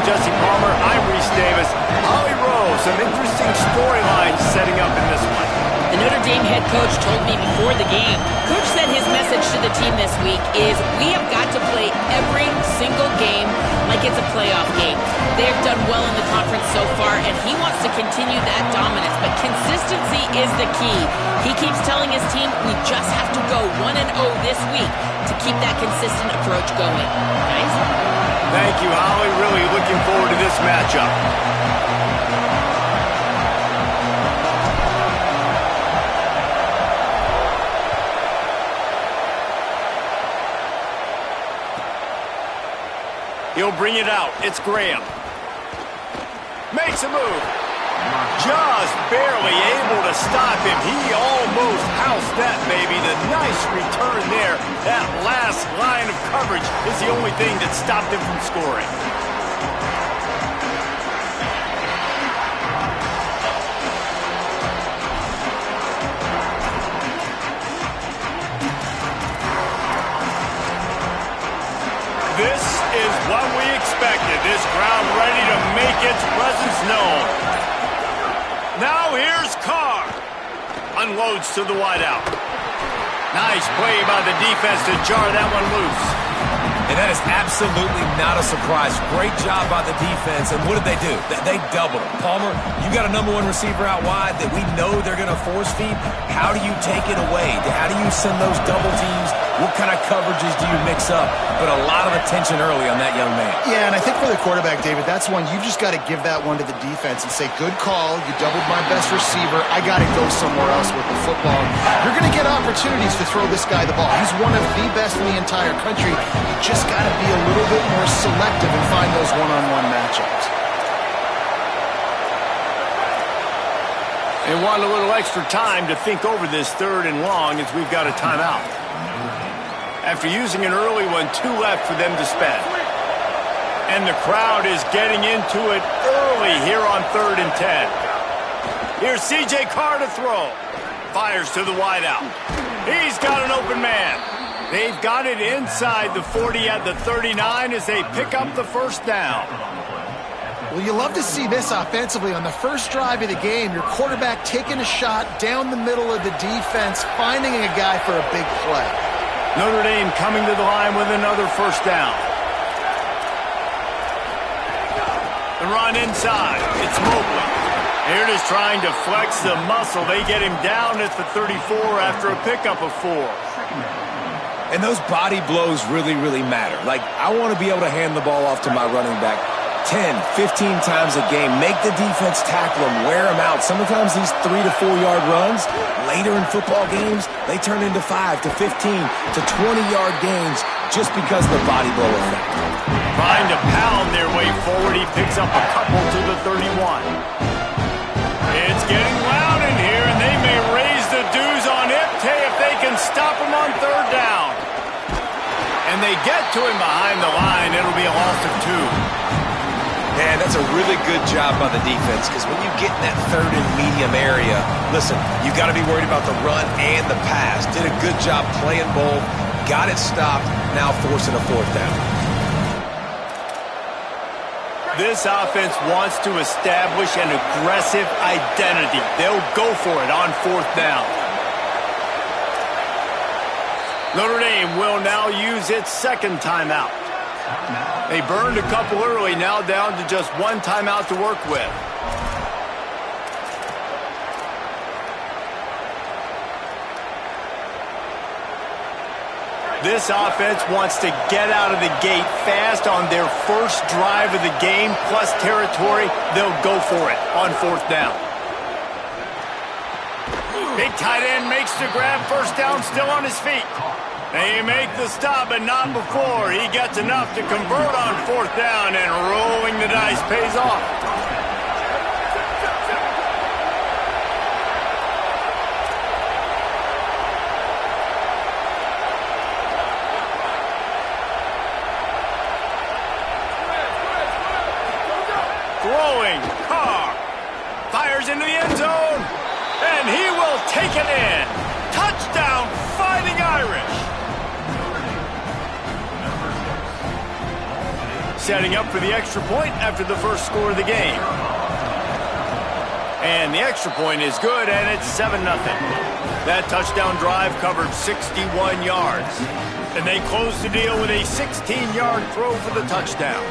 Jesse Palmer. I'm Reese Davis. Holly Rose, some interesting storylines setting up in this one. The Notre Dame head coach told me before the game. Coach said his message to the team this week is we have got to play every single game like it's a playoff game. They have done well in the conference so far, and he wants to continue that dominance, but consistency is the key. He keeps telling his team we just have to go 1-0 this week to keep that consistent approach going. Guys? Thank you, Holly. Really looking forward to this matchup. He'll bring it out. It's Graham. Makes a move. Just barely able to stop him. He almost housed that, baby. The nice return there. That last line of coverage is the only thing that stopped him from scoring. This is what we expected. This crowd ready to make its presence known. Now here's Carr. Unloads to the wideout. Nice play by the defense to jar that one loose. And that is absolutely not a surprise. Great job by the defense. And what did they do? They doubled him. Palmer, you got a number one receiver out wide that we know they're going to force feed. How do you take it away? How do you send those double teams? What kind of coverages do you mix up? But a lot of attention early on that young man. Yeah, and I think for the quarterback, David, that's one you've just got to give that one to the defense and say, good call. You doubled my best receiver. I got to go somewhere else with the football. You're going to get opportunities to throw this guy the ball. He's one of the best in the entire country. You just got to be a little bit more selective and find those one-on-one matchups. They want a little extra time to think over this 3rd and long as we've got a timeout. After using an early one, 2 left for them to spend. And the crowd is getting into it early here on 3rd and 10. Here's C.J. Carr to throw. Fires to the wideout. He's got an open man. They've got it inside the 40 at the 39 as they pick up the first down. Well, you love to see this offensively. On the first drive of the game, your quarterback taking a shot down the middle of the defense, finding a guy for a big play. Notre Dame coming to the line with another first down. The run inside. It's Mobley. Here it is trying to flex the muscle. They get him down at the 34 after a pickup of 4. And those body blows really, really matter. Like, I want to be able to hand the ball off to my running back 10, 15 times a game. Make the defense tackle him, wear him out. Sometimes these 3 to 4 yard runs, later in football games, they turn into 5 to 15 to 20-yard gains just because of the body blow effect. Trying to pound their way forward. He picks up a couple to the 31. It's getting loud in here, and they may raise the dues on Ipte if they can stop him on 3rd down. And they get to him behind the line. It'll be a loss of 2. Man, that's a really good job by the defense because when you get in that 3rd and medium area, listen, you got to be worried about the run and the pass. Did a good job playing both, got it stopped, now forcing a 4th down. This offense wants to establish an aggressive identity. They'll go for it on 4th down. Notre Dame will now use its 2nd timeout. They burned a couple early, now down to just 1 timeout to work with. This offense wants to get out of the gate fast on their first drive of the game, plus territory. They'll go for it on 4th down. Big tight end makes the grab, first down, still on his feet. They make the stop, but not before. He gets enough to convert on 4th down, and rolling the dice pays off. Throwing, Carr fires into the end zone, and he will take it in. Touchdown, Fighting Irish. setting up for the extra point after the first score of the game. And the extra point is good, and it's 7-0. That touchdown drive covered 61 yards. And they close the deal with a 16-yard throw for the touchdown.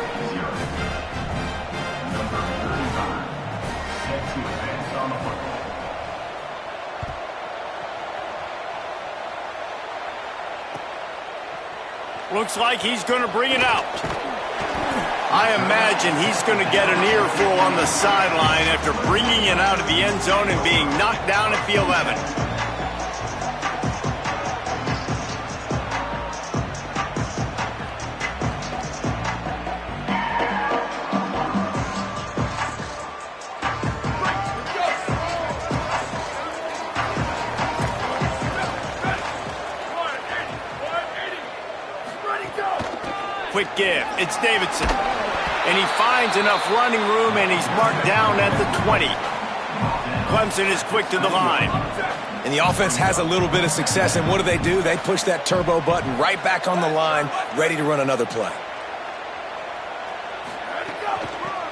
Looks like he's going to bring it out. I imagine he's going to get an earful on the sideline after bringing it out of the end zone and being knocked down at the 11. Quick give. It's Davidson. And he finds enough running room, and he's marked down at the 20. Clemson is quick to the line. And the offense has a little bit of success, and what do? They push that turbo button right back on the line, ready to run another play.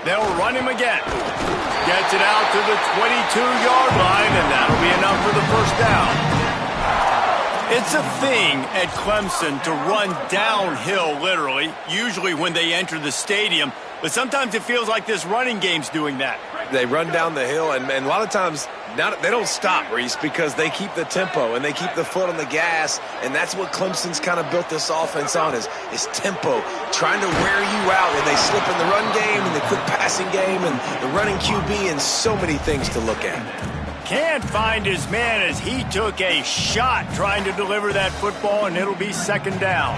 They'll run him again. Gets it out to the 22-yard line, and that'll be enough for the first down. It's a thing at Clemson to run downhill, literally, usually when they enter the stadium. But sometimes it feels like this running game's doing that. They run down the hill, and a lot of times they don't stop, Reese, because they keep the tempo and they keep the foot on the gas, and that's what Clemson's kind of built this offense on is tempo, trying to wear you out, and they slip in the run game and the quick passing game and the running QB and so many things to look at. Can't find his man as he took a shot trying to deliver that football, and it'll be second down.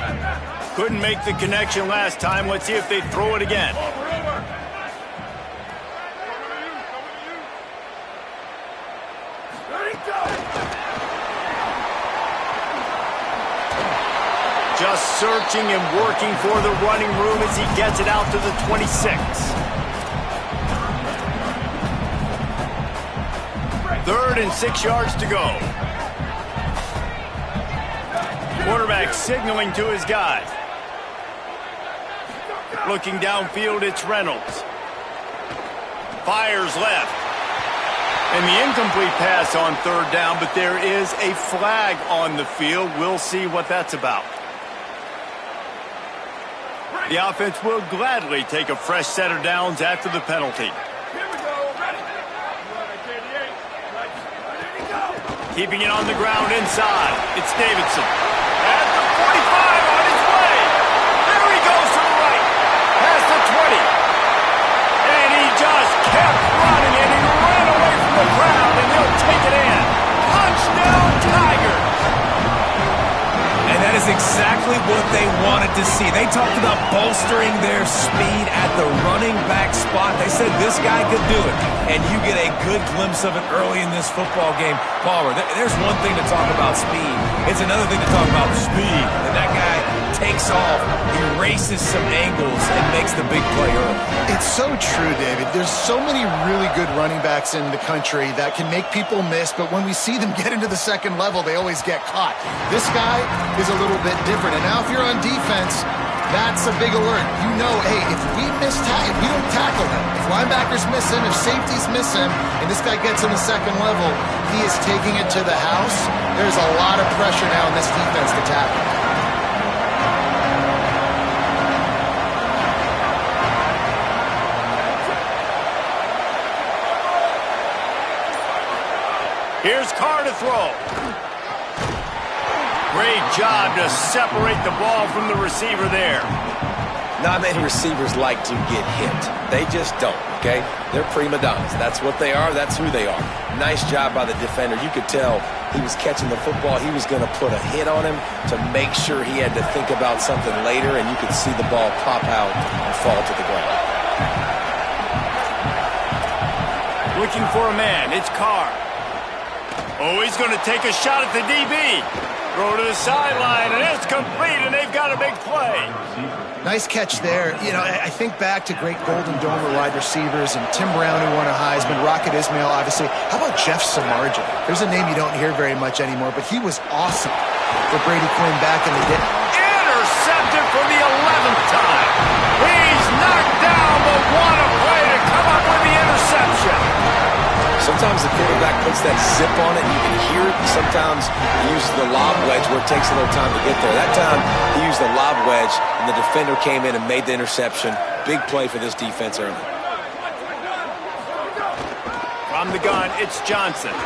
Couldn't make the connection last time. Let's see if they throw it again. Just searching and working for the running room as he gets it out to the 26. 3rd and 6 yards to go. Quarterback signaling to his guy. Looking downfield, it's Reynolds. Fires left. And the incomplete pass on 3rd down, but there is a flag on the field. We'll see what that's about. The offense will gladly take a fresh set of downs after the penalty. Keeping it on the ground inside. It's Davidson. At the 45 on his way. There he goes to the right. Past the 20. And he just kept running, and he ran away from the crowd, and they'll take it in. Touchdown, Tigers. And that is exactly what they wanted to see. They talked about bolstering their speed at the running back spot. They said this guy could do it. And you get a good glimpse of it early in this football game. Palmer, there's one thing to talk about speed. It's another thing to talk about speed. And that guy takes off, erases some angles, and makes the big play early. It's so true, David. There's so many really good running backs in the country that can make people miss, but when we see them get into the second level, they always get caught. This guy is a little bit different. And now if you're on defense, that's a big alert. You know, hey, if we don't tackle him, if linebackers miss him, if safeties miss him, and this guy gets in the second level, he is taking it to the house. There's a lot of pressure now in this defense to tackle. Here's Carr to throw. Great job to separate the ball from the receiver there. Not many receivers like to get hit. They just don't, okay? They're prima donnas. That's what they are. That's who they are. Nice job by the defender. You could tell he was catching the football. He was going to put a hit on him to make sure he had to think about something later, and you could see the ball pop out and fall to the ground. Looking for a man. It's Carr. Oh, he's going to take a shot at the DB. Throw to the sideline, and it's complete, and they've got a big play. Nice catch there. You know, I think back to great Golden Domer wide receivers and Tim Brown, who won a Heisman, Rocket Ismail, obviously. How about Jeff Samardzija? There's a name you don't hear very much anymore, but he was awesome for Brady Quinn back in the day. Intercepted for the 11th time. He's sometimes the quarterback puts that zip on it. You can hear it. Sometimes he uses the lob wedge where it takes a little time to get there. That time he used the lob wedge, and the defender came in and made the interception. Big play for this defense early. From the gun, it's Johnson.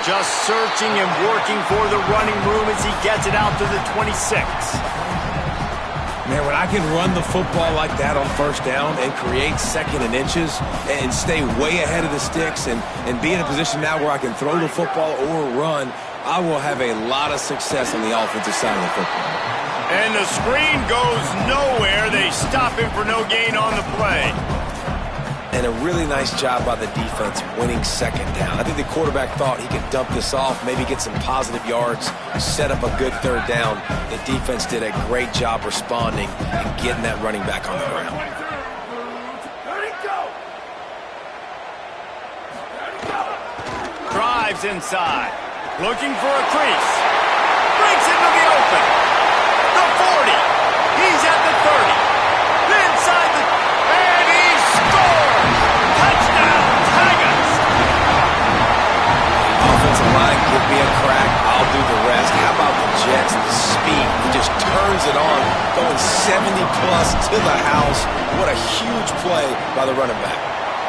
Just searching and working for the running room as he gets it out to the 26. Man, when I can run the football like that on first down and create second and inches and stay way ahead of the sticks and be in a position now where I can throw the football or run, I will have a lot of success on the offensive side of the football. And the screen goes nowhere. They stop him for no gain on the play. And a really nice job by the defense winning second down. I think the quarterback thought he could dump this off, maybe get some positive yards, set up a good third down. The defense did a great job responding and getting that running back on the ground. Drives inside. Looking for a crease. Breaks into the open. The 40. He's at the 30. Inside the... And he scores! Touchdown, Tigers! Offensive line, give me a crack, I'll do the rest. How about the Jets, the speed? He just turns it on, going 70-plus to the house. What a huge play by the running back.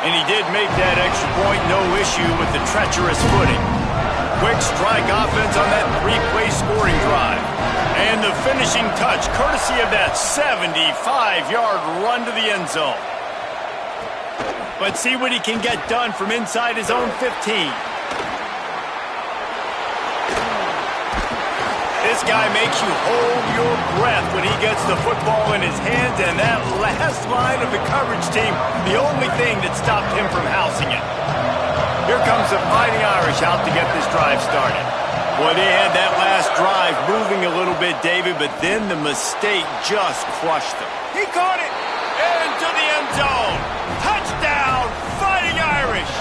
And he did make that extra point, no issue with the treacherous footing. Quick strike offense on that three-play scoring drive. And the finishing touch, courtesy of that 75-yard run to the end zone. But see what he can get done from inside his own 15. This guy makes you hold your breath when he gets the football in his hands, and that last line of the coverage team, the only thing that stopped him from housing it. Here comes the Fighting Irish out to get this drive started. Boy, they had that last drive moving a little bit, David, but then the mistake just crushed them. He caught it into the end zone. Touchdown, Fighting Irish.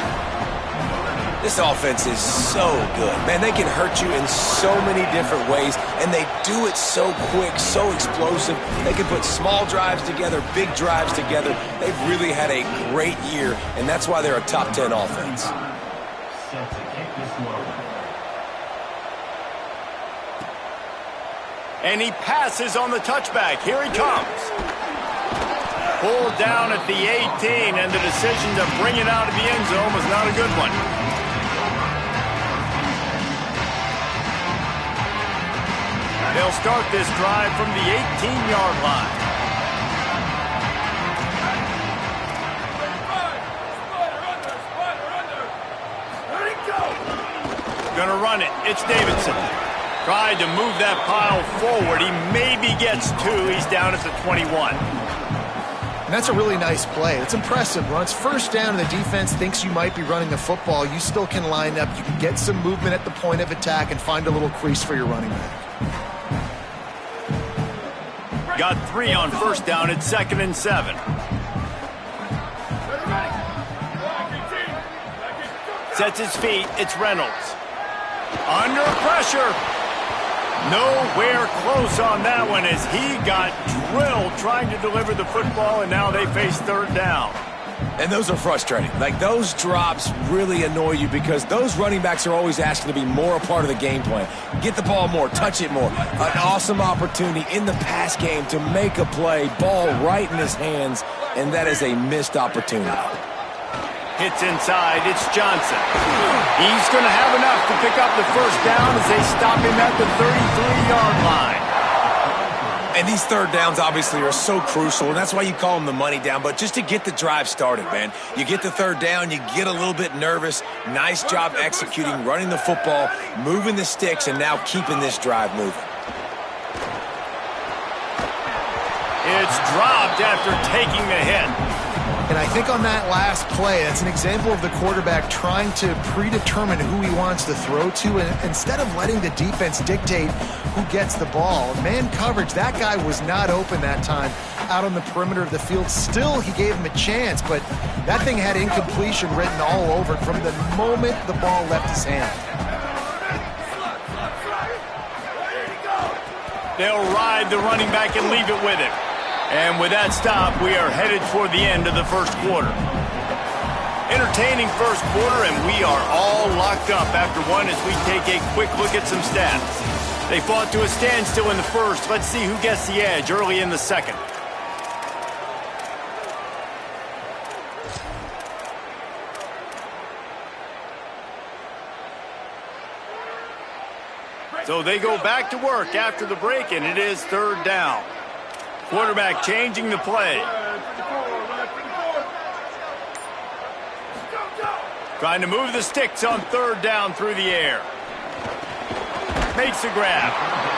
This offense is so good. Man, they can hurt you in so many different ways, and they do it so quick, so explosive. They can put small drives together, big drives together. They've really had a great year, and that's why they're a top 10 offense. And he passes on the touchback. Here he comes. Pulled down at the 18, and the decision to bring it out of the end zone was not a good one. They'll start this drive from the 18-yard line. Gonna run it. It's Davidson. Tried to move that pile forward. He maybe gets two. He's down at the 21. And that's a really nice play. It's impressive. When it's first down and the defense thinks you might be running the football, you still can line up. You can get some movement at the point of attack and find a little crease for your running back. Got 3 on first down. It's 2nd and 7. Sets his feet. It's Reynolds. Under pressure. Nowhere close on that one as he got drilled trying to deliver the football, and now they face third down. And those are frustrating. Like, those drops really annoy you because those running backs are always asking to be more a part of the game plan. Get the ball more, touch it more. An awesome opportunity in the pass game to make a play, ball right in his hands, and that is a missed opportunity. Hits inside, it's Johnson. He's going to have enough to pick up the first down as they stop him at the 33-yard line. And these third downs obviously are so crucial, and that's why you call them the money down. But just to get the drive started, man, you get the third down, you get a little bit nervous. Nice job executing, running the football, moving the sticks, and now keeping this drive moving. It's dropped after taking the hit. And I think on that last play, that's an example of the quarterback trying to predetermine who he wants to throw to, and instead of letting the defense dictate who gets the ball. Man coverage, that guy was not open that time out on the perimeter of the field. Still, he gave him a chance, but that thing had incompletion written all over it from the moment the ball left his hand. They'll ride the running back and leave it with him. And with that stop, we are headed toward the end of the first quarter. Entertaining first quarter, and we are all locked up after one as we take a quick look at some stats. They fought to a standstill in the first. Let's see who gets the edge early in the second. So they go back to work after the break, and it is third down. Quarterback changing the play. Trying to move the sticks on third down through the air. Makes a grab.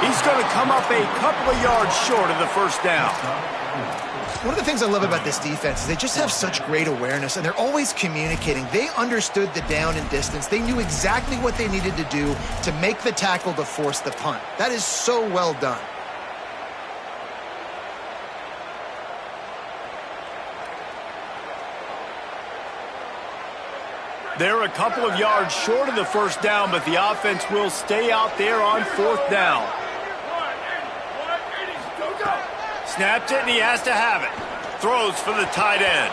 He's going to come up a couple of yards short of the first down. One of the things I love about this defense is they just have such great awareness, and they're always communicating. They understood the down and distance. They knew exactly what they needed to do to make the tackle to force the punt. That is so well done. They're a couple of yards short of the first down, but the offense will stay out there on fourth down. Snaps it, and he has to have it. Throws for the tight end.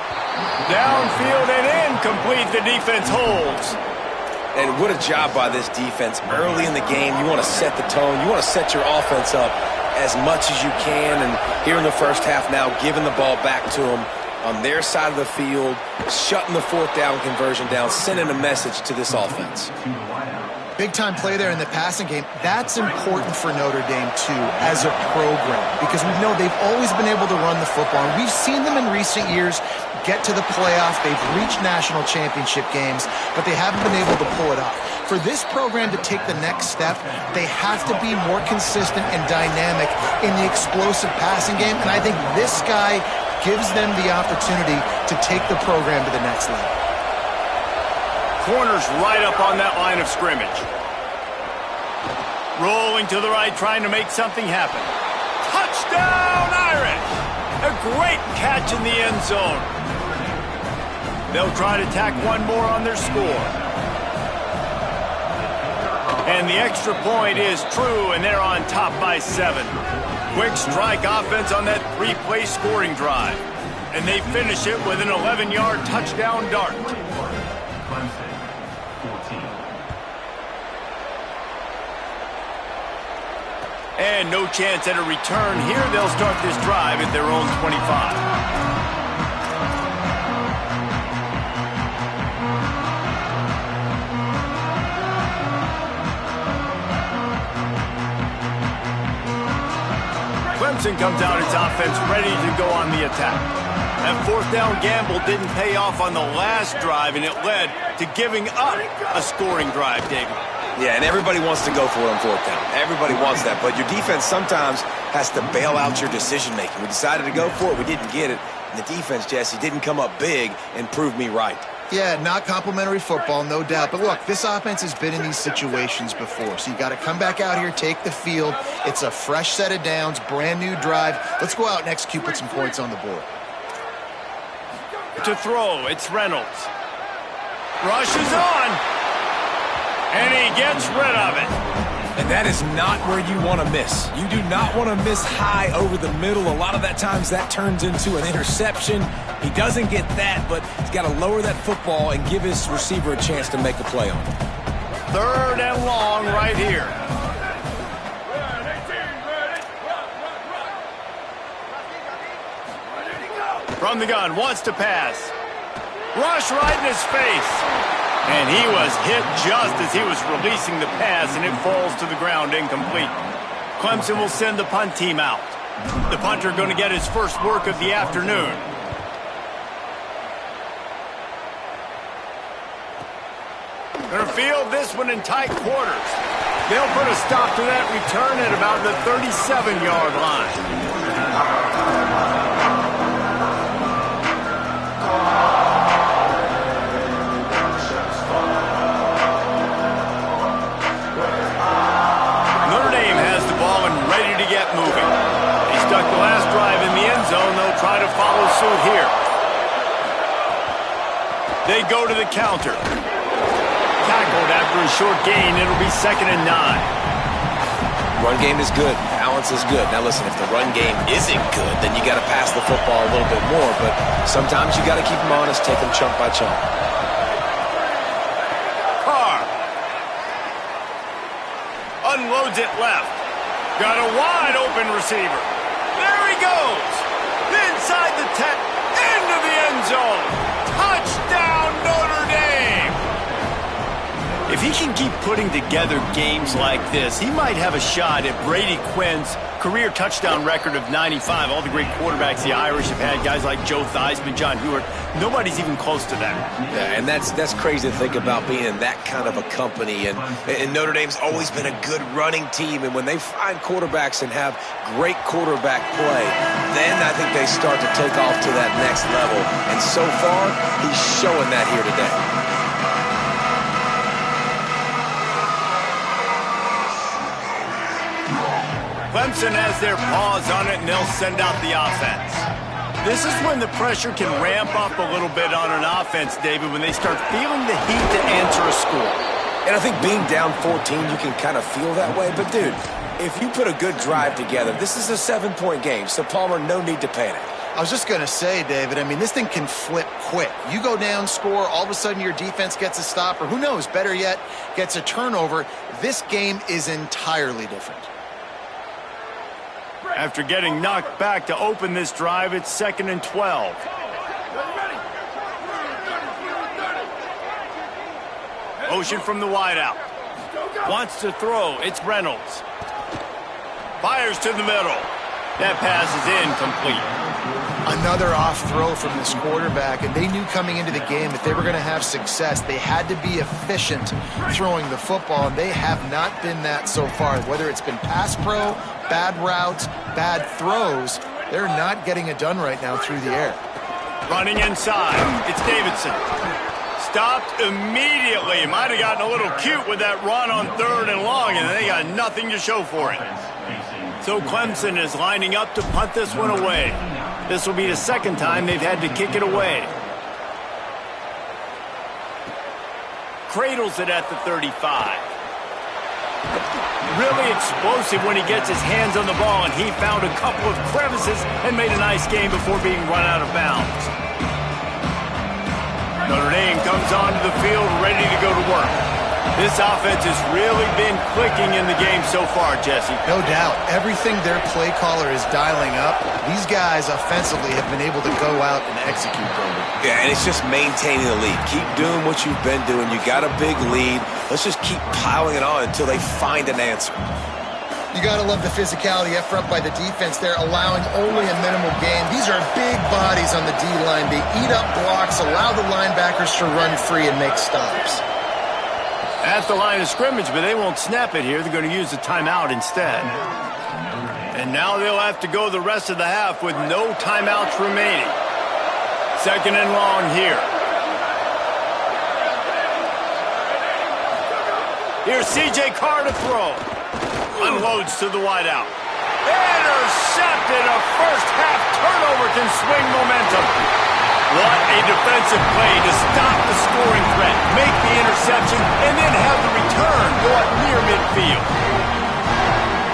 Downfield and incomplete. The defense holds. And what a job by this defense. Early in the game, you want to set the tone. You want to set your offense up as much as you can. And here in the first half now, giving the ball back to them on their side of the field, shutting the fourth down conversion down, sending a message to this offense. Big-time play there in the passing game. That's important for Notre Dame, too, as a program, because we know they've always been able to run the football. And we've seen them in recent years get to the playoff. They've reached national championship games, but they haven't been able to pull it off. For this program to take the next step, they have to be more consistent and dynamic in the explosive passing game, and I think this guy gives them the opportunity to take the program to the next level. Corner's right up on that line of scrimmage. Rolling to the right, trying to make something happen. Touchdown, Irish! A great catch in the end zone. They'll try to tack one more on their score. And the extra point is true, and they're on top by 7. Quick strike offense on that 3-play scoring drive. And they finish it with an 11-yard touchdown dart. And no chance at a return here. They'll start this drive at their own 25. Clemson comes out its offense ready to go on the attack. That fourth down gamble didn't pay off on the last drive, and it led to giving up a scoring drive, David. Yeah, and everybody wants to go for it on fourth down. Everybody wants that, but your defense sometimes has to bail out your decision-making. We decided to go for it. We didn't get it. And the defense, Jesse, didn't come up big and prove me right. Yeah, not complimentary football, no doubt. But look, this offense has been in these situations before. So you got to come back out here, take the field. It's a fresh set of downs, brand new drive. Let's go out and execute, put some points on the board. To throw, it's Reynolds. Rushes on. And he gets rid of it. And that is not where you want to miss. You do not want to miss high over the middle. A lot of that times that turns into an interception. He doesn't get that, but he's got to lower that football and give his receiver a chance to make a play on it. Third and long right here. From the gun, wants to pass. Rush right in his face. And he was hit just as he was releasing the pass, and it falls to the ground incomplete. Clemson will send the punt team out. The punter going to get his first work of the afternoon. Going to field this one in tight quarters. They'll put a stop to that return at about the 37-yard line. Moving. He stuck the last drive in the end zone. They'll try to follow suit here. They go to the counter. Tackled after a short gain. It'll be 2nd and 9. Run game is good. Balance is good. Now listen, if the run game isn't good, then you got to pass the football a little bit more. But sometimes you got to keep them honest, take them chunk by chunk. loads it left. Got a wide open receiver. There he goes. Inside the 10, into the end zone. Touchdown, Notre Dame. If he can keep putting together games like this, he might have a shot at Brady Quinn's career touchdown record of 95. All the great quarterbacks the Irish have had, guys like Joe Theismann, John Hewart, nobody's even close to that. Yeah, and that's crazy to think about being in that kind of a company. And Notre Dame's always been a good running team. And when they find quarterbacks and have great quarterback play, then I think they start to take off to that next level. And so far, he's showing that here today. Clemson has their paws on it, and they'll send out the offense. This is when the pressure can ramp up a little bit on an offense, David, when they start feeling the heat to answer a score. And I think being down 14, you can kind of feel that way. But, dude, if you put a good drive together, this is a 7-point game, so, Palmer, no need to panic. I was just going to say, David, I mean, this thing can flip quick. You go down, score, all of a sudden your defense gets a stop, or who knows, better yet, gets a turnover. This game is entirely different. After getting knocked back to open this drive, it's 2nd and 12. Motion from the wideout. Wants to throw. It's Reynolds. Fires to the middle. That pass is incomplete. Another off throw from this quarterback, and they knew coming into the game that they were going to have success. They had to be efficient throwing the football, and they have not been that so far. Whether it's been pass pro, bad routes, bad throws, they're not getting it done right now through the air. Running inside. It's Davidson. Stopped immediately. Might have gotten a little cute with that run on 3rd and long, and they got nothing to show for it. So Clemson is lining up to punt this one away. This will be the 2nd time they've had to kick it away. Cradles it at the 35. Really explosive when he gets his hands on the ball, and he found a couple of crevices and made a nice game before being run out of bounds. Notre Dame comes onto the field ready to go to work. This offense has really been clicking in the game so far, Jesse. No doubt. Everything their play caller is dialing up, these guys offensively have been able to go out and execute, David. Yeah, and it's just maintaining the lead. Keep doing what you've been doing. You got a big lead. Let's just keep piling it on until they find an answer. You got to love the physicality effort up by the defense there, allowing only a minimal gain. These are big bodies on the D-line. They eat up blocks, allow the linebackers to run free and make stops. At the line of scrimmage, but they won't snap it here. They're going to use the timeout instead. And now they'll have to go the rest of the half with no timeouts remaining. 2nd and long here. Here's C.J. Carr to throw. Unloads to the wideout. Intercepted. A first-half turnover can swing momentum. What a defensive play to stop the scoring threat, make the interception, and then have the return go up near midfield.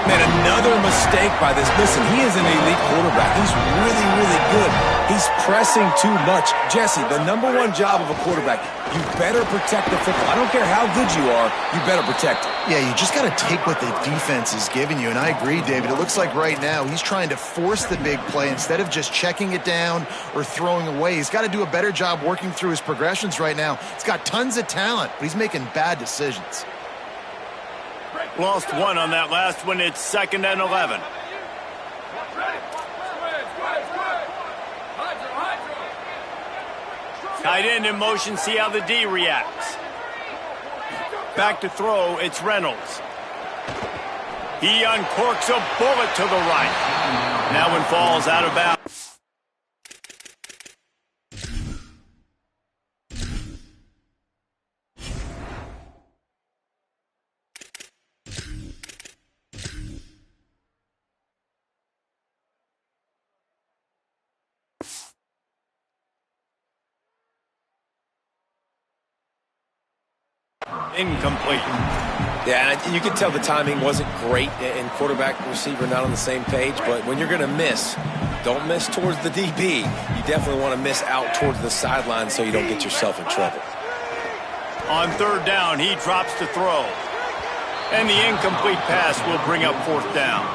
Man, another mistake by this. Listen, he is an elite quarterback. He's really, really good. He's pressing too much. Jesse, the #1 job of a quarterback, you better protect the football. I don't care how good you are, you better protect it. Yeah, you just got to take what the defense is giving you, and I agree, David. It looks like right now he's trying to force the big play instead of just checking it down or throwing away. He's got to do a better job working through his progressions right now. He's got tons of talent, but he's making bad decisions. Lost one on that last one. It's 2nd and 11. Tight end in motion, see how the D reacts. Back to throw, it's Reynolds. He uncorks a bullet to the right. That one falls out of bounds. Incomplete. Yeah, and you can tell the timing wasn't great, and quarterback and receiver not on the same page, but when you're going to miss, don't miss towards the DB. You definitely want to miss out towards the sideline so you don't get yourself in trouble. On 3rd down, he drops to throw. And the incomplete pass will bring up fourth down.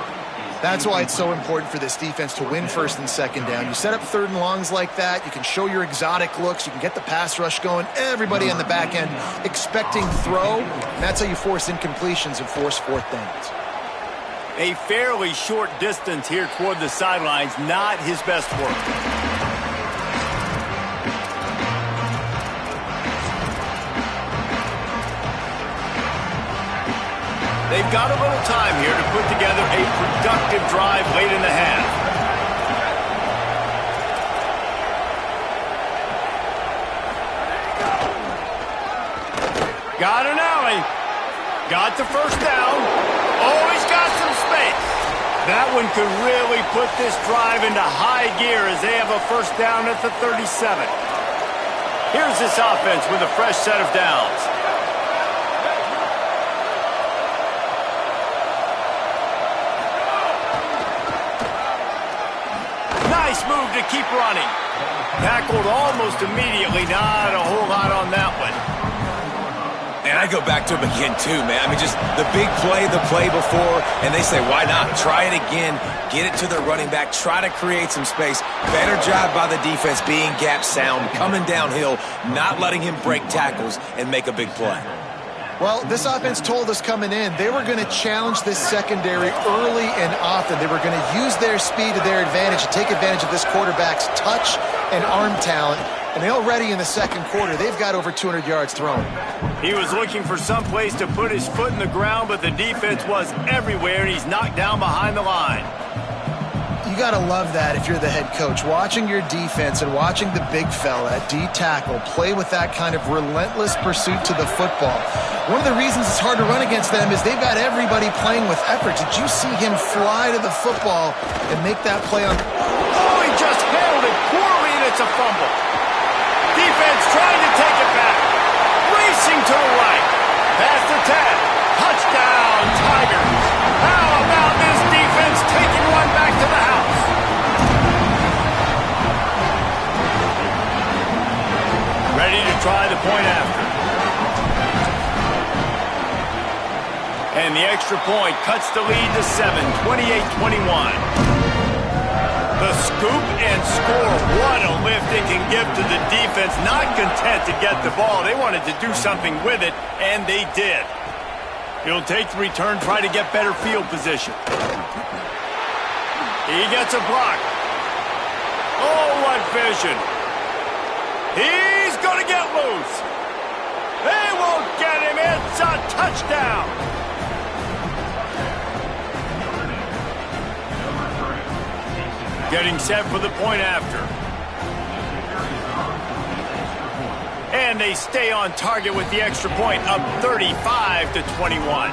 That's why it's so important for this defense to win first and second down. You set up third and longs like that, you can show your exotic looks, you can get the pass rush going, everybody on the back end expecting throw. That's how you force incompletions and force fourth downs. A fairly short distance here toward the sidelines, not his best work. They've got a little time here to put together a productive drive late in the half. Got an alley. Got the first down. Oh, he's got some space. That one could really put this drive into high gear as they have a first down at the 37. Here's this offense with a fresh set of downs. Nice move to keep running. Tackled almost immediately. Not a whole lot on that one. And I go back to him again, too, man. I mean, just the big play, the play before, and they say, why not? Try it again. Get it to the running back. Try to create some space. Better job by the defense being gap sound, coming downhill, not letting him break tackles and make a big play. Well, this offense told us coming in they were going to challenge this secondary early and often. They were going to use their speed to their advantage and take advantage of this quarterback's touch and arm talent. And already in the second quarter, they've got over 200 yards thrown. He was looking for some place to put his foot in the ground, but the defense was everywhere, and he's knocked down behind the line. You got to love that if you're the head coach. Watching your defense and watching the big fella at D-tackle play with that kind of relentless pursuit to the football. One of the reasons it's hard to run against them is they've got everybody playing with effort. Did you see him fly to the football and make that play on? Oh, he just handled it poorly, and it's a fumble. Defense trying to take it back. Racing to the right. Past the 10. Touchdown, Tigers. How about this defense taking one back to the house? Ready to try the point after. And the extra point cuts the lead to 7, 28-21. The scoop and score. What a lift it can give to the defense. Not content to get the ball. They wanted to do something with it, and they did. He'll take the return, try to get better field position. He gets a block. Oh, what vision. He's going to get loose. They won't get him. It's a touchdown. Getting set for the point after. And they stay on target with the extra point, up 35-21.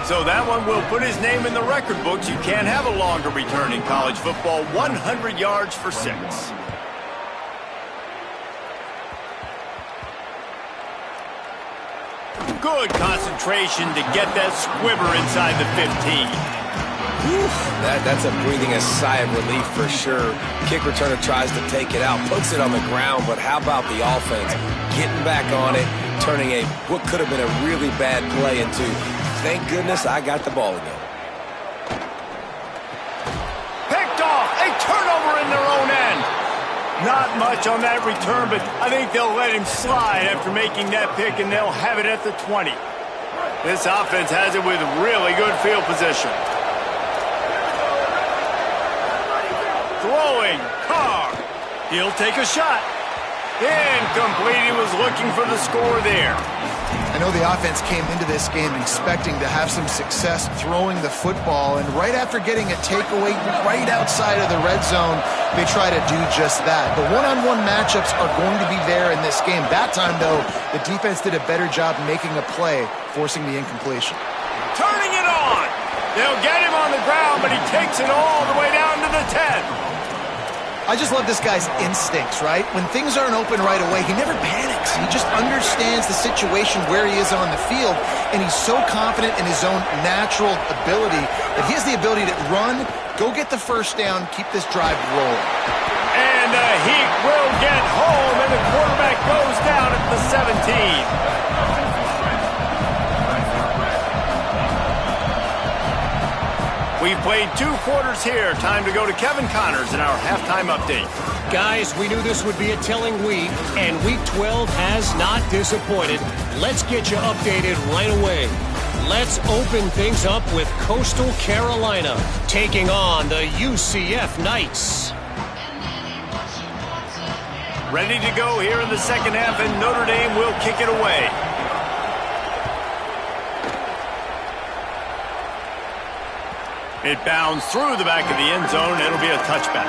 So that one will put his name in the record books. You can't have a longer return in college football. 100 yards for 6. Good concentration to get that squibber inside the 15. That's a breathing a sigh of relief for sure. Kick returner tries to take it out, puts it on the ground, but how about the offense getting back on it, turning what could have been a really bad play into, thank goodness I got the ball again. Picked off, a turnover in their own end. Not much on that return, but I think they'll let him slide after making that pick, and they'll have it at the 20. This offense has it with really good field position. Throwing, Carr. He'll take a shot. Incomplete. He was looking for the score there. I know the offense came into this game expecting to have some success throwing the football, and right after getting a takeaway right outside of the red zone, they try to do just that. The one-on-one matchups are going to be there in this game. That time, though, the defense did a better job making a play, forcing the incompletion. Turning it on. They'll get him on the ground, but he takes it all the way down to the 10. I just love this guy's instincts, right? When things aren't open right away, he never panics. He just understands the situation where he is on the field, and he's so confident in his own natural ability that he has the ability to run, go get the first down, keep this drive rolling. And the Heat will get home, and the quarterback goes down at the 17. We've played 2 quarters here. Time to go to Kevin Connors in our halftime update. Guys, we knew this would be a telling week, and Week 12 has not disappointed. Let's get you updated right away. Let's open things up with Coastal Carolina taking on the UCF Knights. Ready to go here in the second half, and Notre Dame will kick it away. It bounds through the back of the end zone. It'll be a touchback.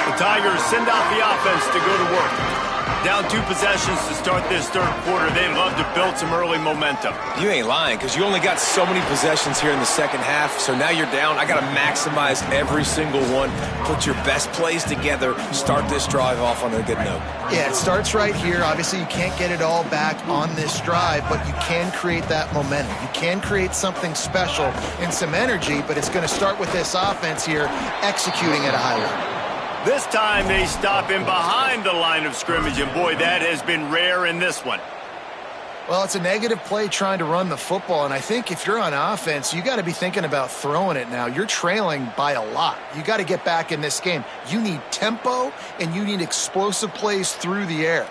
The Tigers send out the offense to go to work. Down 2 possessions to start this third quarter. They'd love to build some early momentum. You ain't lying, because you only got so many possessions here in the second half, so now you're down. I got to maximize every single one, put your best plays together, start this drive off on a good note. Yeah, it starts right here. Obviously, you can't get it all back on this drive, but you can create that momentum. You can create something special and some energy, but it's going to start with this offense here executing at a high level. This time they stop him behind the line of scrimmage, and boy, that has been rare in this one. Well, it's a negative play trying to run the football, and I think if you're on offense, you got to be thinking about throwing it now. You're trailing by a lot. You got to get back in this game. You need tempo, and you need explosive plays through the air.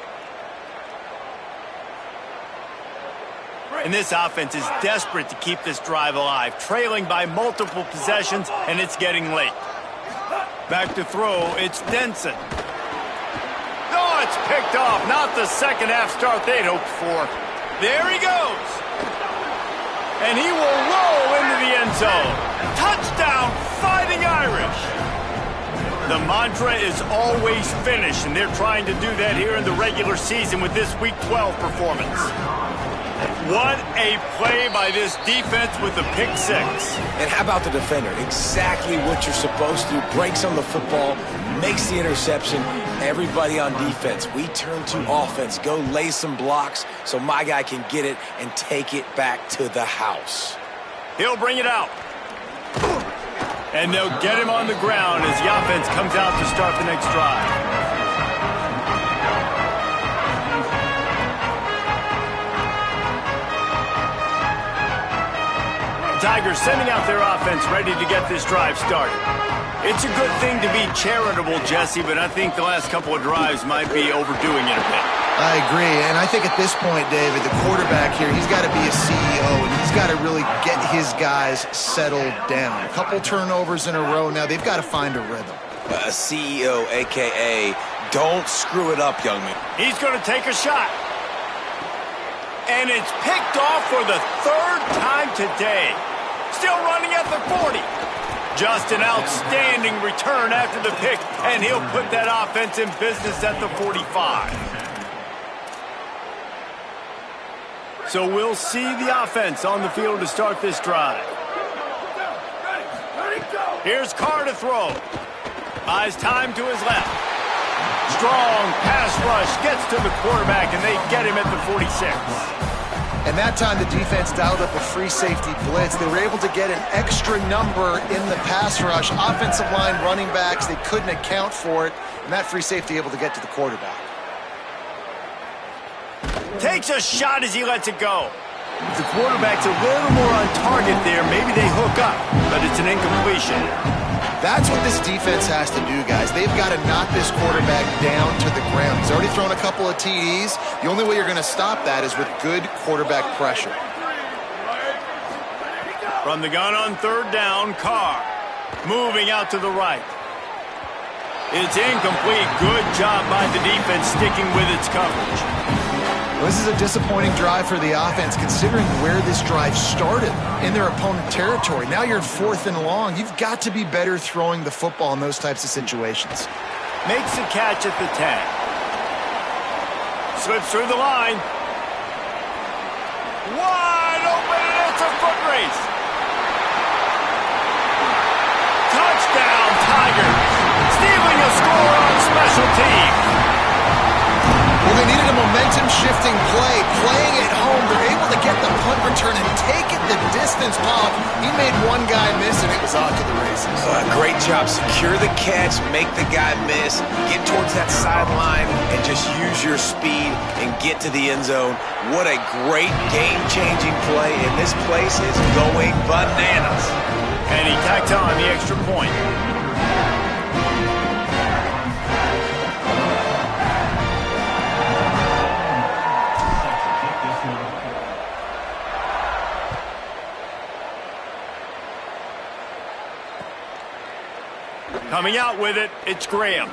And this offense is desperate to keep this drive alive, trailing by multiple possessions, and it's getting late. Back to throw, it's Denson. Oh, it's picked off. Not the second half start they'd hoped for. There he goes. And he will roll into the end zone. Touchdown, Fighting Irish. The mantra is always finish, and they're trying to do that here in the regular season with this Week 12 performance. What a play by this defense with the pick 6. And how about the defender? Exactly what you're supposed to do. Breaks on the football, makes the interception. Everybody on defense, we turn to offense. Go lay some blocks so my guy can get it and take it back to the house. He'll bring it out. And they'll get him on the ground as the offense comes out to start the next drive. Tigers sending out their offense ready to get this drive started. It's a good thing to be charitable, Jesse, but I think the last couple of drives might be overdoing it a bit. I agree, and I think at this point, David, the quarterback here, he's got to be a CEO, and he's got to really get his guys settled down. A couple turnovers in a row now. They've got to find a rhythm. A CEO, a.k.a. don't screw it up, young man. He's going to take a shot. And it's picked off for the 3rd time today. Still running at the 40. Just an outstanding return after the pick, and he'll put that offense in business at the 45. So we'll see the offense on the field to start this drive. Here's Carr to throw. Buys time to his left. Strong pass rush gets to the quarterback, and they get him at the 46. And that time the defense dialed up a free safety blitz. They were able to get an extra number in the pass rush. Offensive line, running backs, they couldn't account for it. And that free safety able to get to the quarterback. Takes a shot as he lets it go. The quarterback's a little more on target there. Maybe they hook up, but it's an incompletion. That's what this defense has to do, guys. They've got to knock this quarterback down to the ground. He's already thrown a couple of TDs. The only way you're going to stop that is with good quarterback pressure. From the gun on 3rd down, Carr moving out to the right. It's incomplete. Good job by the defense sticking with its coverage. This is a disappointing drive for the offense considering where this drive started in their opponent territory. Now you're 4th and long. You've got to be better throwing the football in those types of situations. Makes the catch at the 10. Slips through the line. Wide open, and it's a foot race. Touchdown, Tigers. Stealing a score on special teams. Well, they needed a momentum-shifting play. Playing at home, they're able to get the punt return and take it the distance. Bob, you made one guy miss, and it was off to the races. Great job. Secure the catch, make the guy miss, get towards that sideline, and just use your speed and get to the end zone. What a great game-changing play, and this place is going bananas. And he tacked on the extra point. Coming out with it, it's Graham.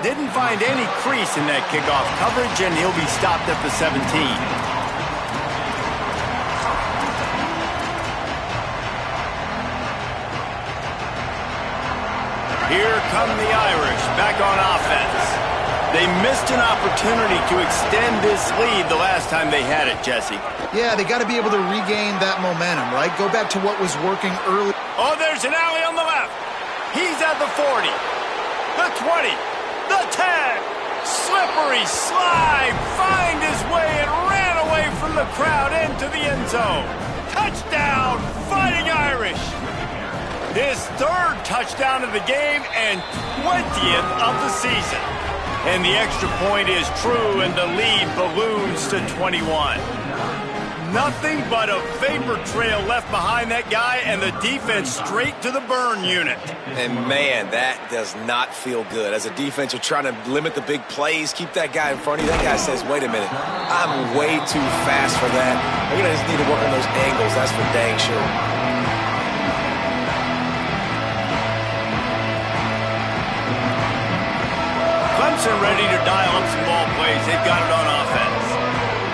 Didn't find any crease in that kickoff coverage, and he'll be stopped at the 17. Here come the Irish, back on offense. They missed an opportunity to extend this lead the last time they had it, Jesse. Yeah, they got to be able to regain that momentum, right? Go back to what was working early. Oh, there's an alley on the left. He's at the 40, the 20, the 10. Slippery slide, find his way and ran away from the crowd into the end zone. Touchdown, Fighting Irish. His third touchdown of the game and 20th of the season. And the extra point is true, and the lead balloons to 21. Nothing but a vapor trail left behind that guy, and the defense straight to the burn unit. And, man, that does not feel good. As a defense, you're trying to limit the big plays, keep that guy in front of you. That guy says, wait a minute, I'm way too fast for that. We're going to just need to work on those angles. That's for dang sure. Clemson ready to dial up some ball plays. They've got it on offense.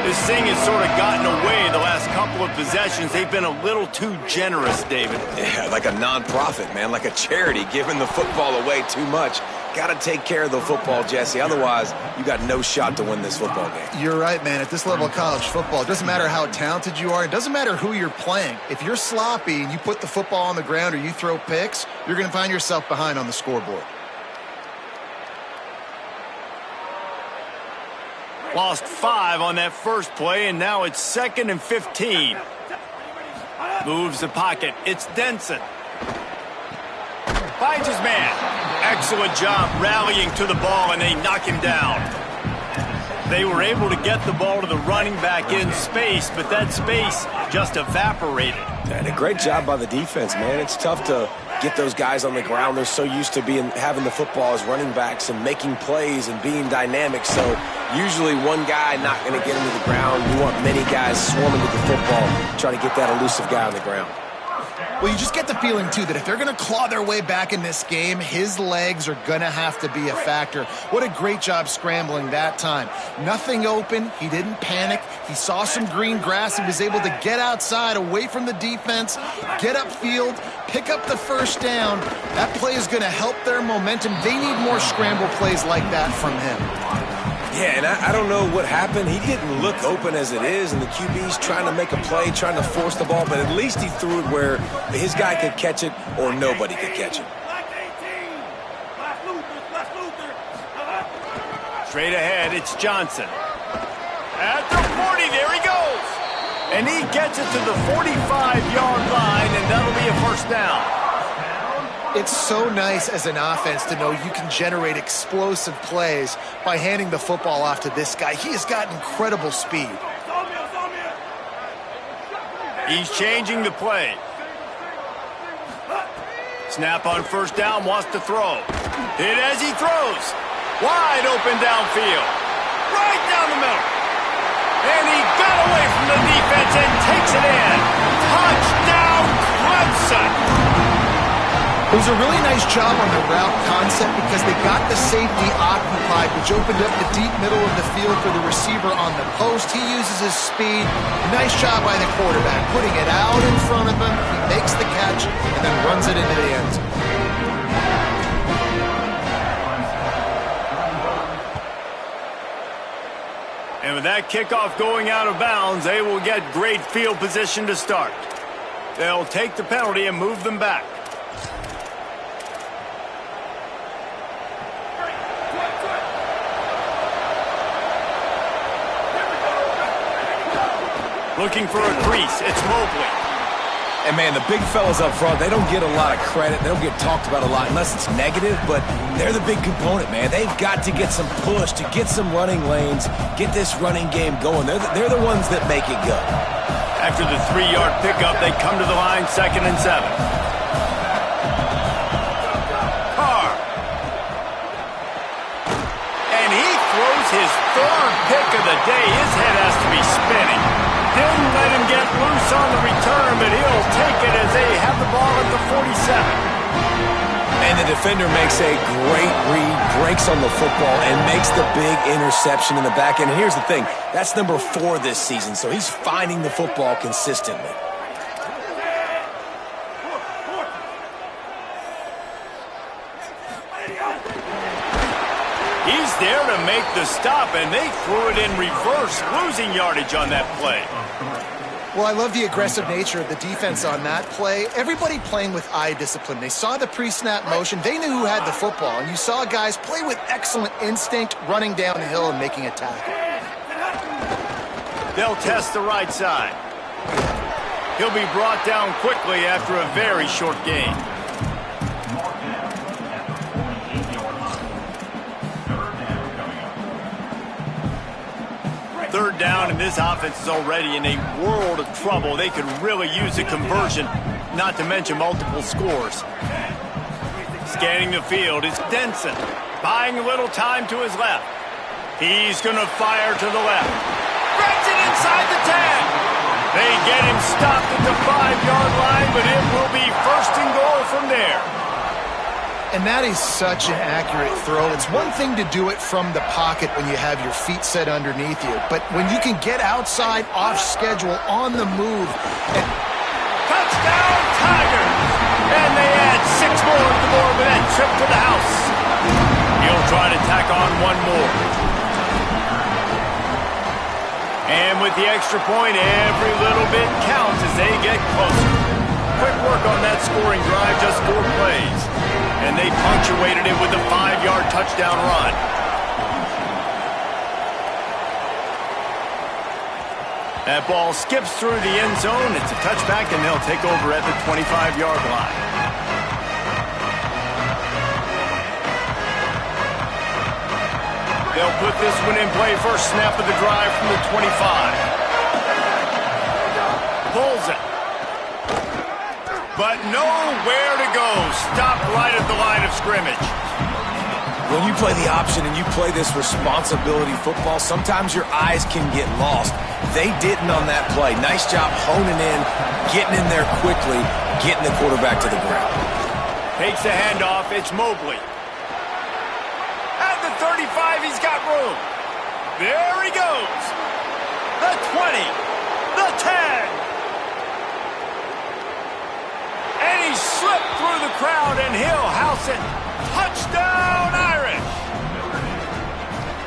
This thing has sort of gotten away the last couple of possessions. They've been a little too generous, David. Yeah, like a non-profit, man, like a charity, giving the football away too much. Got to take care of the football, Jesse. Otherwise, you got no shot to win this football game. You're right, man. At this level of college football, it doesn't matter how talented you are. It doesn't matter who you're playing. If you're sloppy and you put the football on the ground or you throw picks, you're going to find yourself behind on the scoreboard. Lost 5 on that first play, and now it's 2nd and 15. Moves the pocket. It's Denson. Finds his man. Excellent job rallying to the ball, and they knock him down. They were able to get the ball to the running back in space, but that space just evaporated. And a great job by the defense, man. It's tough to get those guys on the ground. They're so used to having the football as running backs and making plays and being dynamic. So usually one guy not going to get into the ground. You want many guys swarming to the football, trying to get that elusive guy on the ground. Well, you just get the feeling, too, that if they're going to claw their way back in this game, his legs are going to have to be a factor. What a great job scrambling that time. Nothing open. He didn't panic. He saw some green grass. He was able to get outside, away from the defense, get upfield, pick up the first down. That play is going to help their momentum. They need more scramble plays like that from him. Yeah, and I don't know what happened. He didn't look open as it is, and the QB's trying to make a play, trying to force the ball, but at least he threw it where his guy could catch it or nobody could catch it. Straight ahead, it's Johnson. At the 40, there he goes. And he gets it to the 45-yard line, and that'll be a first down. It's so nice as an offense to know you can generate explosive plays by handing the football off to this guy. He has got incredible speed. He's changing the play. Snap on first down, wants to throw. Hit as he throws. Wide open downfield. Right down the middle. And he got away from the defense and takes it in. Touchdown, Clemson. It was a really nice job on the route concept because they got the safety occupied, which opened up the deep middle of the field for the receiver on the post. He uses his speed. Nice job by the quarterback, putting it out in front of him. He makes the catch and then runs it into the end zone. And with that kickoff going out of bounds, they will get great field position to start. They'll take the penalty and move them back. Looking for a crease. It's Mobley. And, man, the big fellas up front, they don't get a lot of credit. They don't get talked about a lot unless it's negative, but they're the big component, man. They've got to get some push, to get some running lanes, get this running game going. They're the ones that make it go. After the 3-yard pickup, they come to the line, 2nd and 7. Carr. And he throws his 3rd pick of the day. His head has to be spinning. Didn't let him get loose on the return, but he'll take it as they have the ball at the 47. And the defender makes a great read, breaks on the football, and makes the big interception in the back end. And here's the thing, that's number 4 this season, so he's finding the football consistently. He's there to make the stop, and they threw it in reverse, losing yardage on that play. Well, I love the aggressive nature of the defense on that play. Everybody playing with eye discipline. They saw the pre-snap motion. They knew who had the football. And you saw guys play with excellent instinct, running down the hill and making a tackle. They'll test the right side. He'll be brought down quickly after a very short gain. Third down, and this offense is already in a world of trouble. They could really use a conversion, not to mention multiple scores. Scanning the field is Denson, buying a little time to his left. He's going to fire to the left. Threads it inside the 10. They get him stopped at the 5-yard line, but it will be 1st and goal from there. And that is such an accurate throw. It's one thing to do it from the pocket when you have your feet set underneath you, but when you can get outside, off schedule, on the move. And touchdown, Tigers! And they add 6 more to the board with that trip to the house. He'll try to tack on one more. And with the extra point, every little bit counts as they get closer. Quick work on that scoring drive, just 4 plays. And they punctuated it with a 5-yard touchdown run. That ball skips through the end zone. It's a touchback, and they'll take over at the 25-yard line. They'll put this one in play. First snap of the drive from the 25. Pulls it. But nowhere to go. Stopped right at the line of scrimmage. When you play the option and you play this responsibility football, sometimes your eyes can get lost. They didn't on that play. Nice job honing in, getting in there quickly, getting the quarterback to the ground. Takes the handoff. It's Mobley. At the 35, he's got room. There he goes. The 20. The 10. And he slipped through the crowd, and he'll house it. Touchdown, Irish!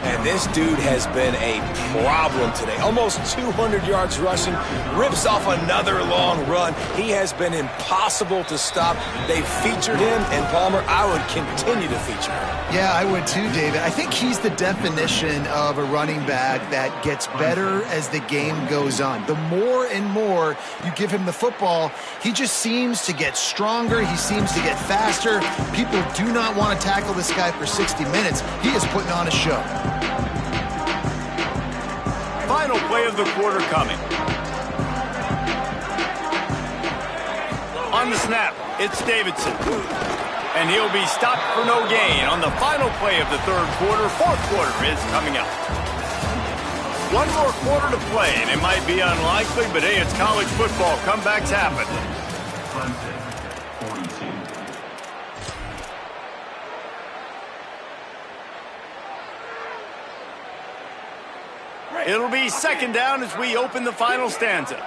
And this dude has been a problem today. Almost 200 yards rushing, rips off another long run. He has been impossible to stop. They've featured him, and Palmer, I would continue to feature him. Yeah, I would too, David. I think he's the definition of a running back that gets better as the game goes on. The more and more you give him the football, he just seems to get stronger. He seems to get faster. People do not want to tackle this guy for 60 minutes. He is putting on a show. Final play of the quarter coming. On the snap, it's Davidson. And he'll be stopped for no gain on the final play of the third quarter. Fourth quarter is coming up. One more quarter to play, and it might be unlikely, but hey, it's college football. Comebacks happen. It'll be 2nd down as we open the final stanza.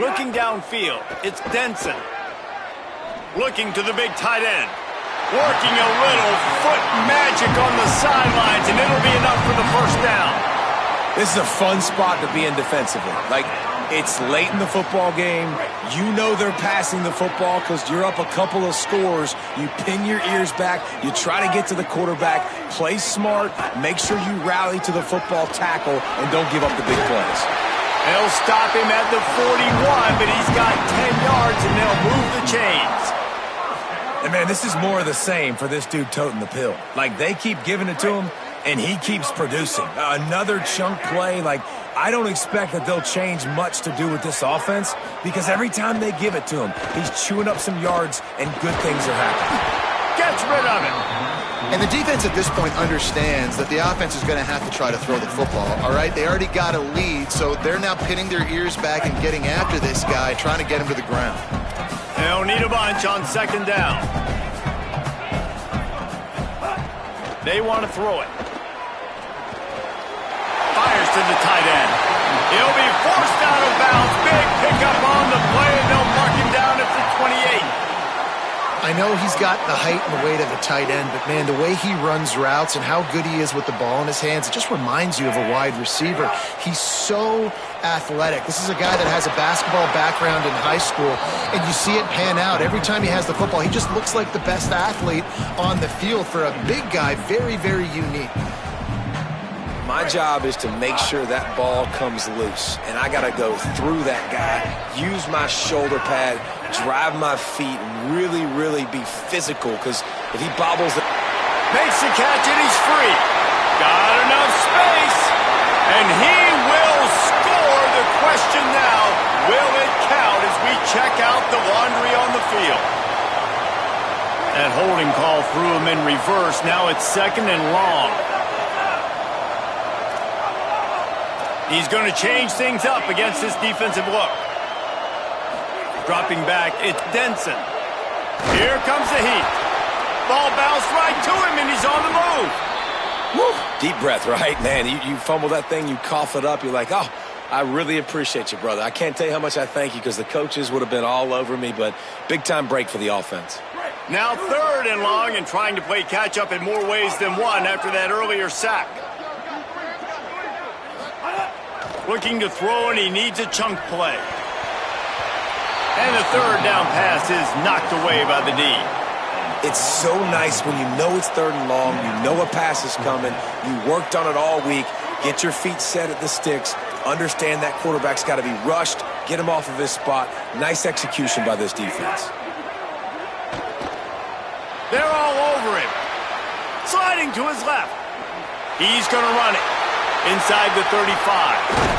Looking downfield, it's Denson. Looking to the big tight end. Working a little foot magic on the sidelines, and it'll be enough for the 1st down. This is a fun spot to be in defensively. Like, It's late in the football game. You know they're passing the football because you're up a couple of scores. You pin your ears back. You try to get to the quarterback. Play smart. Make sure you rally to the football tackle and don't give up the big plays. They'll stop him at the 41, but he's got 10 yards, and they'll move the chains. And, man, this is more of the same for this dude toting the pill. Like, they keep giving it to him, and he keeps producing. Another chunk play, like, I don't expect that they'll change much to do with this offense because every time they give it to him, he's chewing up some yards and good things are happening. Gets rid of it. And the defense at this point understands that the offense is going to have to try to throw the football, all right? They already got a lead, so they're now pinning their ears back and getting after this guy, trying to get him to the ground. They'll need a bunch on second down. They want to throw it. Fires to the tight end. He'll be forced out of bounds. Big pickup on the play, and they'll mark him down at the 28. I know he's got the height and the weight of a tight end, but, man, the way he runs routes and how good he is with the ball in his hands, it just reminds you of a wide receiver. He's so athletic. This is a guy that has a basketball background in high school, and you see it pan out. Every time he has the football, he just looks like the best athlete on the field. For a big guy, very, very unique. My job is to make sure that ball comes loose, and I got to go through that guy, use my shoulder pad, drive my feet, and really, really be physical because if he bobbles it. Makes the catch, and he's free. Got enough space, and he will score. The question now, will it count as we check out the laundry on the field? That holding call threw him in reverse. Now it's second and long. He's going to change things up against this defensive look. Dropping back, it's Denson. Here comes the heat. Ball bounced right to him, and he's on the move. Woo. Deep breath, right, man? You fumble that thing, you cough it up, you're like, oh, I really appreciate you, brother. I can't tell you how much I thank you because the coaches would have been all over me, but big-time break for the offense. Now third and long and trying to play catch-up in more ways than one after that earlier sack. Looking to throw, and he needs a chunk play. And the third down pass is knocked away by the D. It's so nice when you know it's third and long, you know a pass is coming, you worked on it all week, get your feet set at the sticks, understand that quarterback's got to be rushed, get him off of his spot. Nice execution by this defense. They're all over him. Sliding to his left. He's going to run it. Inside the 35.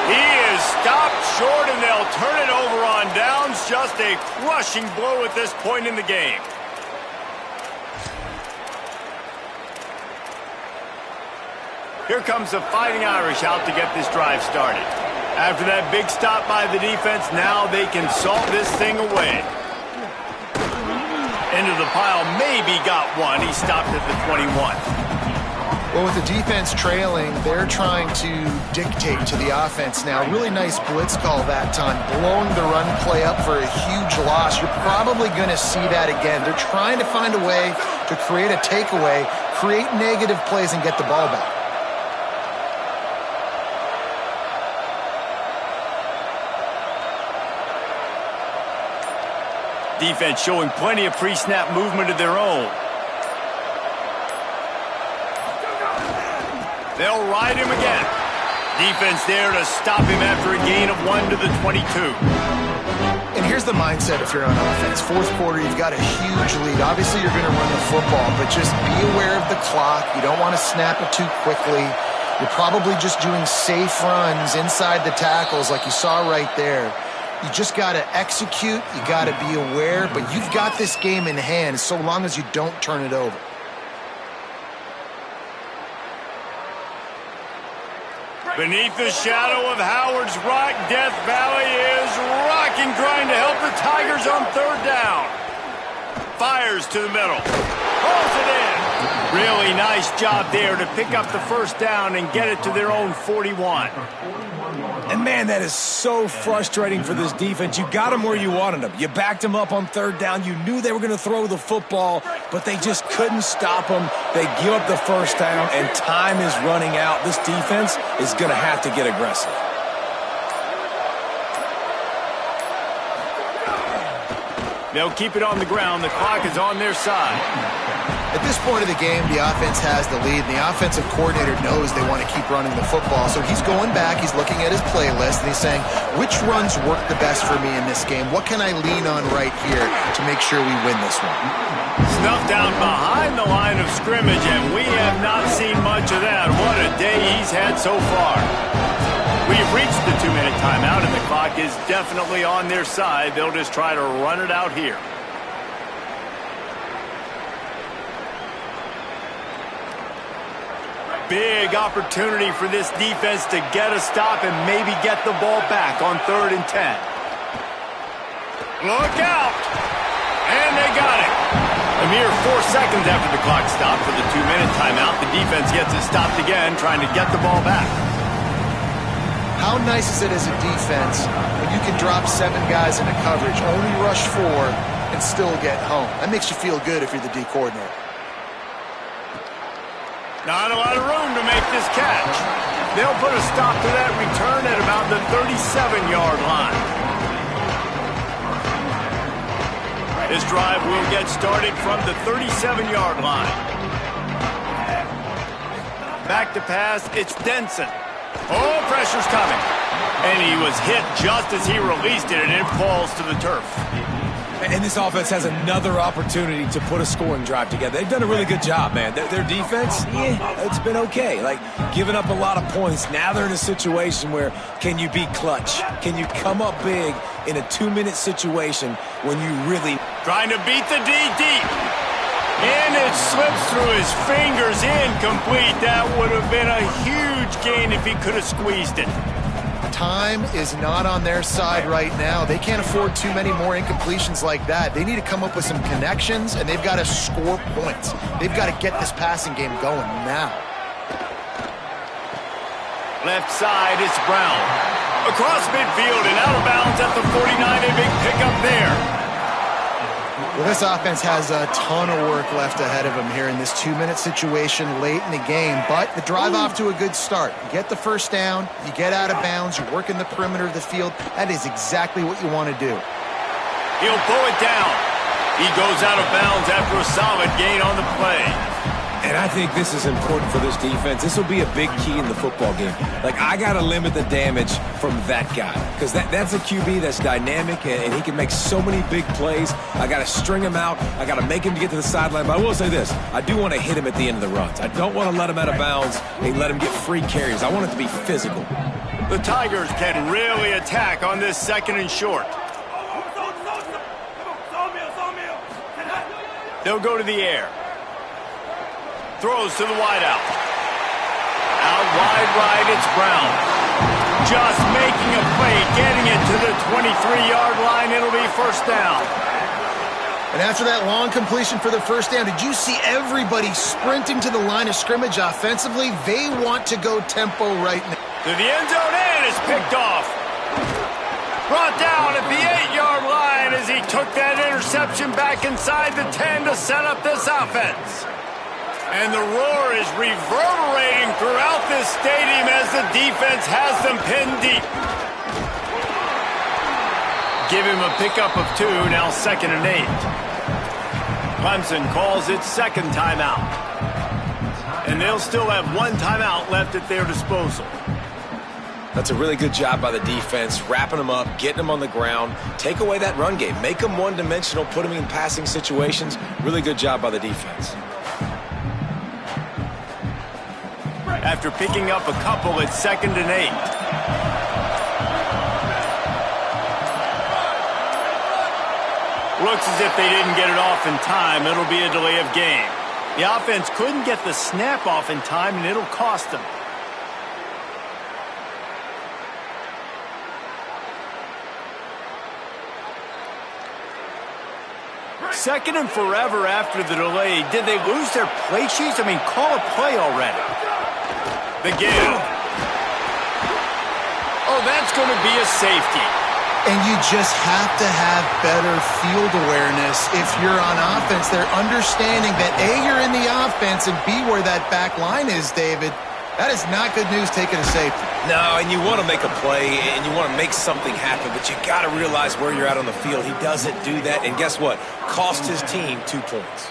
He is stopped short, and they'll turn it over on downs. Just a crushing blow at this point in the game. Here comes the Fighting Irish out to get this drive started. After that big stop by the defense, now they can salt this thing away. Into the pile, maybe got one. He stopped at the 21. Well, with the defense trailing, they're trying to dictate to the offense now. Really nice blitz call that time, blowing the run play up for a huge loss. You're probably going to see that again. They're trying to find a way to create a takeaway, create negative plays, and get the ball back. Defense showing plenty of pre-snap movement of their own. They'll ride him again. Defense there to stop him after a gain of 1 to the 22. And here's the mindset if you're on offense. Fourth quarter, you've got a huge lead. Obviously, you're going to run the football, but just be aware of the clock. You don't want to snap it too quickly. You're probably just doing safe runs inside the tackles like you saw right there. You just got to execute. You got to be aware, but you've got this game in hand so long as you don't turn it over. Beneath the shadow of Howard's Rock, Death Valley is rocking, trying to help the Tigers on third down. Fires to the middle. Pulls it in. Really nice job there to pick up the first down and get it to their own 41. And, man, that is so frustrating for this defense. You got them where you wanted them. You backed them up on third down. You knew they were going to throw the football, but they just couldn't stop them. They give up the first down, and time is running out. This defense is going to have to get aggressive. They'll keep it on the ground. The clock is on their side. At this point of the game, the offense has the lead, and the offensive coordinator knows they want to keep running the football. So he's going back, he's looking at his playlist, and he's saying, which runs work the best for me in this game? What can I lean on right here to make sure we win this one? Snuffed down behind the line of scrimmage, and we have not seen much of that. What a day he's had so far. We've reached the 2-minute timeout, and the clock is definitely on their side. They'll just try to run it out here. Big opportunity for this defense to get a stop and maybe get the ball back on 3rd and 10. Look out! And they got it. A mere 4 seconds after the clock stopped for the 2-minute timeout, the defense gets it stopped again, trying to get the ball back. How nice is it as a defense when you can drop 7 guys into coverage, only rush 4, and still get home? That makes you feel good if you're the D coordinator. Not a lot of room to make this catch. They'll put a stop to that return at about the 37-yard line. This drive will get started from the 37-yard line. Back to pass, it's Denson. Oh, pressure's coming. And he was hit just as he released it, and it falls to the turf. And this offense has another opportunity to put a scoring drive together. They've done a really good job, man. Their defense, it's been okay. Like, giving up a lot of points. Now they're in a situation where can you be clutch? Can you come up big in a 2-minute situation when you really... Trying to beat the D deep. And it slips through his fingers, incomplete. That would have been a huge gain if he could have squeezed it. Time is not on their side right now. They can't afford too many more incompletions like that. They need to come up with some connections, and they've got to score points. They've got to get this passing game going now. Left side, it's Brown. Across midfield and out of bounds at the 49. A big pickup there. Well, this offense has a ton of work left ahead of them here in this 2-minute situation late in the game, but the drive off to a good start. You get the first down, you get out of bounds, you work in the perimeter of the field. That is exactly what you want to do. He'll pull it down. He goes out of bounds after a solid gain on the play. And I think this is important for this defense. This will be a big key in the football game. Like, I got to limit the damage from that guy because that's a QB that's dynamic, and he can make so many big plays. I got to string him out. I got to make him to get to the sideline. But I will say this. I do want to hit him at the end of the runs. I don't want to let him out of bounds and let him get free carries. I want it to be physical. The Tigers can really attack on this 2nd and short. They'll go to the air. Throws to the wideout. Out wide right, it's Brown. Just making a play, getting it to the 23-yard line. It'll be first down. And after that long completion for the first down, did you see everybody sprinting to the line of scrimmage offensively? They want to go tempo right now. To the end zone, and it's picked off. Brought down at the 8-yard line as he took that interception back inside the 10 to set up this offense. And the roar is reverberating throughout this stadium as the defense has them pinned deep. Give him a pickup of 2, now 2nd and 8. Clemson calls it 2nd timeout. And they'll still have 1 timeout left at their disposal. That's a really good job by the defense, wrapping them up, getting them on the ground, take away that run game, make them one-dimensional, put them in passing situations. Really good job by the defense. After picking up a couple, it's 2nd and 8. Looks as if they didn't get it off in time. It'll be a delay of game. The offense couldn't get the snap off in time, and it'll cost them. Second and forever after the delay. Did they lose their play sheets? I mean, call a play already. The give. Oh, that's going to be a safety. And you just have to have better field awareness if you're on offense. They're understanding that A, you're in the offense, and B, where that back line is, David, That is not good news taking a safety. No, and you want to make a play, and you want to make something happen, but you got to realize where you're at on the field. He doesn't do that, and guess what? Cost his team 2 points.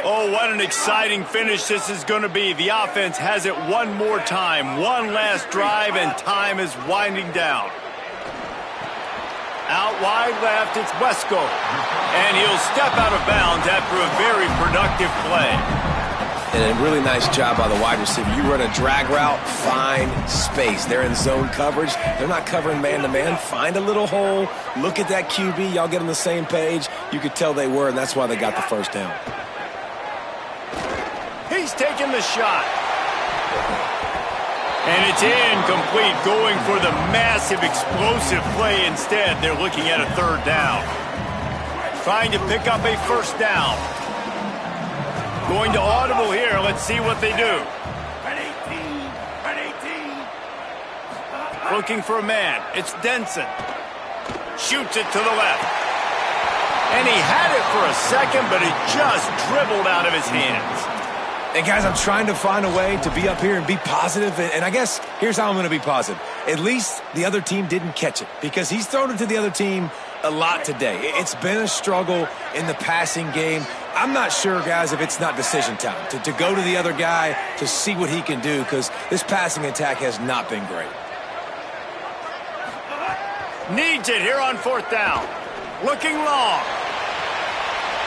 Oh, what an exciting finish this is going to be. The offense has it one more time. One last drive, and time is winding down. Out wide left, it's Wesco. And he'll step out of bounds after a very productive play. And a really nice job by the wide receiver. You run a drag route, find space. They're in zone coverage. They're not covering man-to-man. Find a little hole. Look at that QB. Y'all get on the same page. You could tell they were, and that's why they got the first down. He's taking the shot. And it's incomplete, going for the massive explosive play instead. They're looking at a 3rd down. Trying to pick up a 1st down. Going to audible here. Let's see what they do. Looking for a man. It's Denson. Shoots it to the left. And he had it for a second, but it just dribbled out of his hands. And guys, I'm trying to find a way to be up here and be positive. And I guess here's how I'm going to be positive. At least the other team didn't catch it, because he's thrown it to the other team a lot today. It's been a struggle in the passing game. I'm not sure, guys, if it's not decision time to go to the other guy to see what he can do, because this passing attack has not been great. Needs it here on 4th down. Looking long.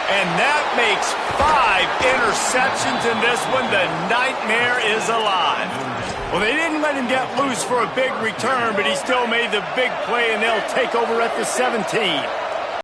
And that makes 5 interceptions in this one. The nightmare is alive. Well, they didn't let him get loose for a big return, but he still made the big play, and they'll take over at the 17.